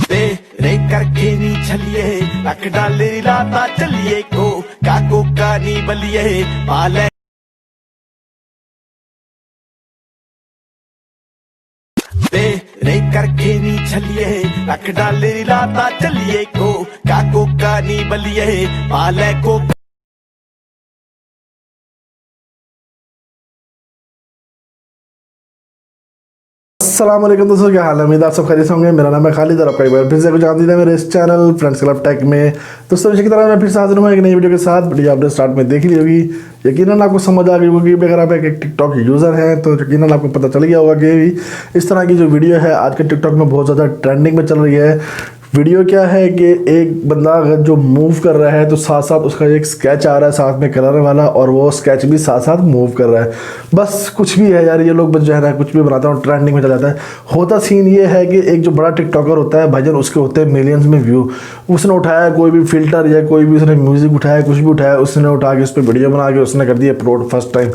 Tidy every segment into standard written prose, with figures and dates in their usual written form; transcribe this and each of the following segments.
तेरे करके नी छलिए रख डाले लाता चलिए को का नी बलिए पाले तेरे करके नी छलिए रख डाले लाता चलिए को का नी बलिए पाले को। अस्सलामुअलैकुम दोस्तों, क्या हाल है। उम्मीद आप सब खैरियत से होंगे। मेरा नाम है खालिद और आपका एक बार फिर से कुछ आमदीद है मेरे इस चैनल फ्रेंड्स क्लब टेक में। दोस्तों इसी की तरह मैं फिर से हाजिर हूँ एक नई वीडियो के साथ। वीडियो आपने स्टार्ट में देख ली होगी, यकीनन आपको समझ आ गई होगी। अगर आप एक टिकटॉक यूज़र हैं तो यकीनन आपको पता चल गया होगा कि इस तरह की जो वीडियो है आज के टिकटॉक में बहुत ज़्यादा ट्रेंडिंग में चल रही है। वीडियो क्या है कि एक बंदा अगर जो मूव कर रहा है तो साथ साथ उसका एक स्केच आ रहा है साथ में कलर वाला, और वो स्केच भी साथ साथ मूव कर रहा है। बस कुछ भी है यार, ये लोग बस जो है ना कुछ भी बनाता है और ट्रेंडिंग में चला जाता है। होता सीन ये है कि एक जो बड़ा टिकटॉकर होता है भाईजान, उसके होते हैं मिलियंस में व्यू। उसने उठाया कोई भी फिल्टर या कोई भी उसने म्यूज़िक उठाया, कुछ भी उठाया, उसने उठा के उस पर वीडियो बना के उसने कर दिया अपलोड फर्स्ट टाइम।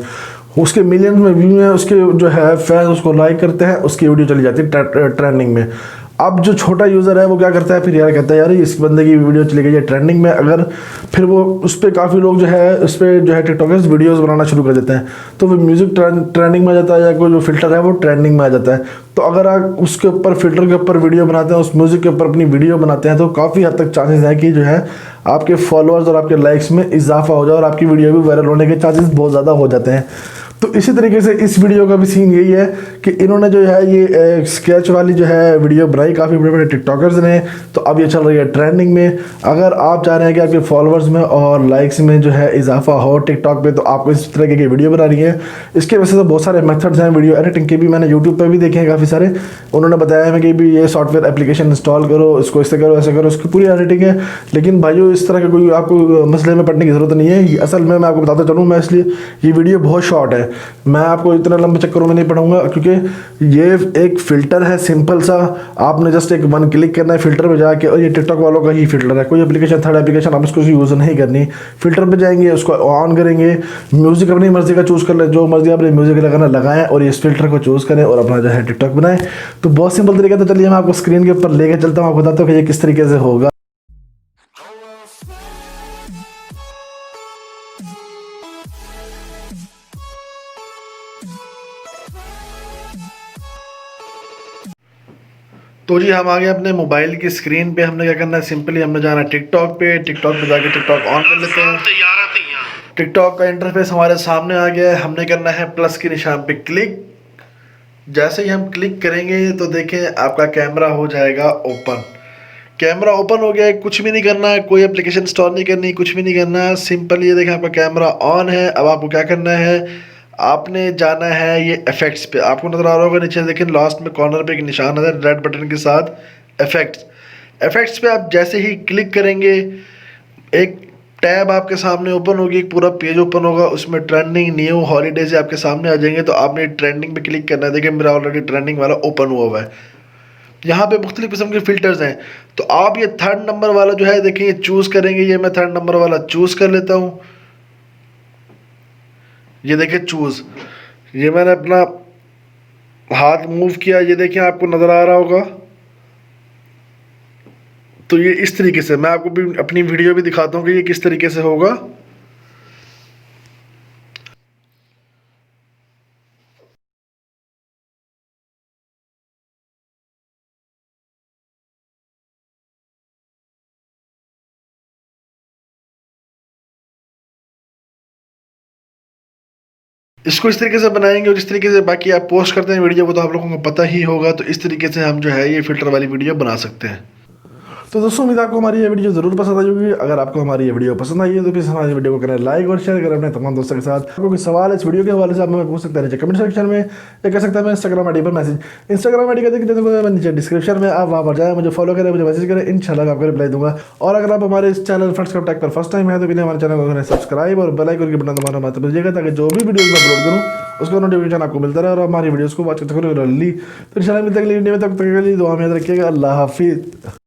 उसके मिलियंस में व्यू हैं, उसके जो है फैंस उसको लाइक करते हैं, उसकी वीडियो चली जाती है ट्रेंडिंग में। अब जो छोटा यूज़र है वो क्या करता है, फिर यार कहता है यार इस बंदे की वीडियो चली गई है ट्रेंडिंग में। अगर फिर वो उस पर काफ़ी लोग जो है उस पर जो है टिकटॉकर्स वीडियोस बनाना शुरू कर देते हैं, तो वो म्यूज़िक ट्रेंडिंग में आ जाता है या कोई जो फिल्टर है वो ट्रेंडिंग में आ जाता है। तो अगर आप उसके ऊपर फिल्टर के ऊपर वीडियो बनाते हैं, उस म्यूज़िक के ऊपर अपनी वीडियो बनाते हैं, तो काफ़ी हद तक चांसेस हैं कि जो है आपके फॉलोअर्स और आपके लाइक्स में इजाफा हो जाए और आपकी वीडियो भी वायरल होने के चांसेस बहुत ज़्यादा हो जाते हैं। तो इसी तरीके से इस वीडियो का भी सीन यही है कि इन्होंने जो है ये स्केच वाली जो है वीडियो बनाई काफ़ी बड़े बड़े टिकटॉकर्स ने, तो अब ये चल रही है ट्रेंडिंग में। अगर आप चाह रहे हैं कि आपके फॉलोअर्स में और लाइक्स में जो है इजाफा हो टिकटॉक पे, तो आपको इस तरह की वीडियो बनानी है। इसके वैसे तो बहुत सारे मेथड्स हैं वीडियो एडिटिंग के भी, मैंने यूट्यूब पर भी देखे हैं काफ़ी सारे। उन्होंने बताया है कि भी ये सॉफ्टवेयर एप्लीकेशन इंस्टॉल करो, इसको ऐसे करो ऐसे करो, इसकी पूरी एडिटिंग है। लेकिन भाइयों इस तरह का कोई आपको मसले में पड़ने की ज़रूरत नहीं है। असल में मैं आपको बताता चलूँ, मैं इसलिए ये वीडियो बहुत शॉर्ट है, मैं आपको इतना लंबे चक्करों में नहीं पढ़ाऊंगा, क्योंकि ये एक फ़िल्टर है सिंपल सा। आपने जस्ट एक वन क्लिक करना है फिल्टर पे जाके, और ये टिकटॉक वालों का ही फिल्टर है, कोई एप्लीकेशन थर्ड एप्लीकेशन आप इसको यूज़ नहीं करनी। फिल्टर पे जाएंगे, उसको ऑन करेंगे, म्यूज़िक अपनी मर्ज़ी का चूज़ कर ले, जो मर्ज़ी आपने म्यूज़िक लगाना लगाएं और इस फिल्टर को चूज़ करें और अपना जो है टिकटॉक बनाएं। तो बहुत सिंपल तरीका। तो चलिए मैं आपको स्क्रीन के ऊपर लेके चलता हूँ, आपको बताता हूँ कि ये किस तरीके से होगा। तो जी हम आ गए अपने मोबाइल की स्क्रीन पे। हमने क्या करना है, सिंपली हमने जाना है टिकटॉक पे। टिकटॉक पे जाके टिकटॉक ऑन कर लेते हैं। टिकटॉक का इंटरफेस हमारे सामने आ गया है। हमने करना है प्लस के निशान पे क्लिक। जैसे ही हम क्लिक करेंगे तो देखें आपका कैमरा हो जाएगा ओपन। कैमरा ओपन हो गया है, कुछ भी नहीं करना है, कोई एप्लीकेशन इंस्टॉल नहीं करनी, कुछ भी नहीं करना है। सिंपल ये देखें आपका कैमरा ऑन है। अब आपको क्या करना है, आपने जाना है ये इफेक्ट्स पे। आपको नजर आ रहा होगा नीचे लेकिन लास्ट में कॉर्नर पे एक निशान है रेड बटन के साथ, इफेक्ट्स। इफेक्ट्स पे आप जैसे ही क्लिक करेंगे एक टैब आपके सामने ओपन होगी, एक पूरा पेज ओपन होगा, उसमें ट्रेंडिंग न्यू हॉलीडेज आपके सामने आ जाएंगे। तो आपने ट्रेंडिंग पे क्लिक करना है। देखिए मेरा ऑलरेडी ट्रेंडिंग वाला ओपन हुआ हुआ है। यहाँ पे मुख्तलिफ किस्म के फिल्टर्स हैं, तो आप ये थर्ड नंबर वाला जो है देखिए चूज़ करेंगे। ये मैं थर्ड नंबर वाला चूज़ कर लेता हूँ। ये देखिए चूज़, ये मैंने अपना हाथ मूव किया, ये देखिए आपको नज़र आ रहा होगा। तो ये इस तरीके से मैं आपको भी अपनी वीडियो भी दिखाता हूँ कि ये किस तरीके से होगा। इसको इस तरीके से बनाएंगे और जिस तरीके से बाकी आप पोस्ट करते हैं वीडियो को तो आप लोगों को पता ही होगा। तो इस तरीके से हम जो है ये फिल्टर वाली वीडियो बना सकते हैं। तो दोस्तों उम्मीद आपको हमारी ये वीडियो जरूर पसंद आई होगी। अगर आपको हमारी ये वीडियो पसंद आई है तो प्लीज़ हमारी वीडियो को करें लाइक और शेयर करें अपने तमाम दोस्तों के साथ। आपको कोई सवाल इस वीडियो के हवाले से आप हमें पूछ सकते हैं नीचे कमेंट सेक्शन में, या कर सकते हैं इंस्टाग्राम आईडी पर मैसेज। इंस्टाग्राम आईडी का देखिए नीचे डिस्क्रिप्शन में, आप वहाँ पर जाएं, मुझे फॉलो करें, मुझे मैसेज करें, इंशाल्लाह मैं आपको रिप्लाई दूंगा। और अगर आप हमारे इस चैनल फ्रेंड्स क्लब टेक पर फर्स्ट टाइम है तो प्लीज़ हमारे चैनल को सब्सक्राइब और बेल आइकन के बटन दबाना मत भूलिएगा, ताकि जो भी वीडियो मैं अपलोड करूँ उसका नोटिफिकेशन आपको मिलता रहे और हमारी वीडियोज़ को वॉच करते रहिए। तो इंशाल्लाह मिलते हैं अगली वीडियो में, तब तक के लिए दुआ में याद रखिएगा। अल्लाह हाफिज़।